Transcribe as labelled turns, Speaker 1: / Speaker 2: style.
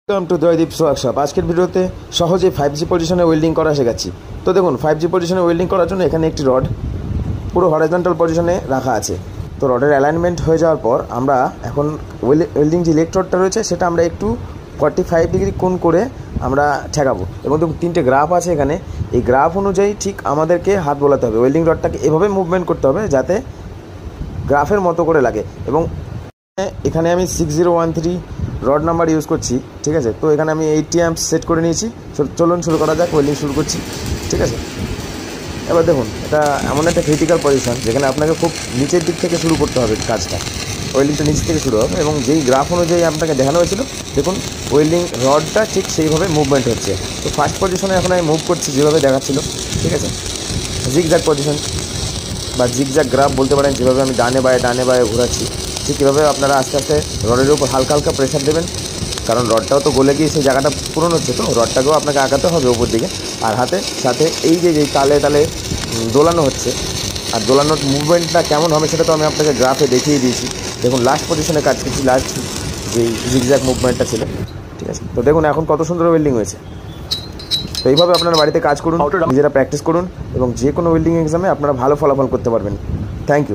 Speaker 1: Welcome to Joydeep workshop. আজকের ভিডিওতে সহজে 5G পজিশনে ওয়েল্ডিং করা শেখাচ্ছি। তো দেখুন 5G পজিশনে ওয়েল্ডিং করার জন্য এখানে একটি রড পুরো হরাইজন্টাল পজিশনে রাখা আছে। তো রডের অ্যালাইনমেন্ট হয়ে যাওয়ার পর আমরা এখন ওয়েল্ডিং যে ইলেকট্রোডটা রয়েছে সেটা আমরা একটু 45 ডিগ্রি কোণ করে আমরা ঠেকাবো। এবং দেখুন 3টে গ্রাফ আছে এখানে। এই গ্রাফ অনুযায়ী ঠিক আমাদেরকে হাত বোলাতে হবে। ওয়েল্ডিং রডটাকে এভাবে মুভমেন্ট করতে হবে যাতে গ্রাফের মতো করে লাগে। এবং এখানে আমি 6013 রড নাম্বার ইউজ করছি, ঠিক আছে। তো এখানে আমি 80 অ্যাম্পস সেট করে নিয়েছি। চলুন শুরু করা যাক, ওয়েল্ডিং শুরু করছি, ঠিক আছে। এবার দেখুন এটা এমন একটা ক্রিটিক্যাল পজিশন যেখানে আপনাকে খুব নিচের দিক থেকে শুরু করতে হবে কাজটা। ওয়েল্ডিংটা নিচ থেকে শুরু হবে এবং যেই গ্রাফ অনুযায়ী আপনাকে দেখানো হয়েছিল দেখুন ওয়েল্ডিং রডটা ঠিক সেইভাবে মুভমেন্ট হচ্ছে। তো ফার্স্ট পজিশনে এখন আমি মুভ করছি যেভাবে দেখাচ্ছিল, ঠিক আছে। জিগজ্যাগ পজিশন বা জিগজ্যাগ গ্রাফ বলতে পারেন, যেভাবে আমি ডানে বায়ে ঘোরাচ্ছি ঠিক কীভাবে আপনারা আস্তে আস্তে রডের উপর হালকা হালকা প্রেশার দেবেন, কারণ রডটাও তো গলে গিয়ে সেই জায়গাটা পূরণ হচ্ছে। তো রডটাকেও আপনাকে আঁকাতে হবে উপর দিকে, আর হাতে সাথে এই যে তালে তালে দোলানো হচ্ছে। আর দোলানোর মুভমেন্টটা কেমন হবে সেটা তো আমি আপনাকে গ্রাফে দেখিয়ে দিয়েছি। দেখুন লাস্ট পজিশনে কাজ করছি, লাস্ট যেই জিগজ্যাগ মুভমেন্টটা ছিল, ঠিক আছে। তো দেখুন এখন কত সুন্দর ওয়েল্ডিং হয়েছে। তো এইভাবে আপনারা বাড়িতে কাজ করুন, নিজেরা প্র্যাকটিস করুন এবং যে কোনো ওয়েল্ডিং এক্সামে আপনারা ভালো ফলাফল করতে পারবেন। Thank you.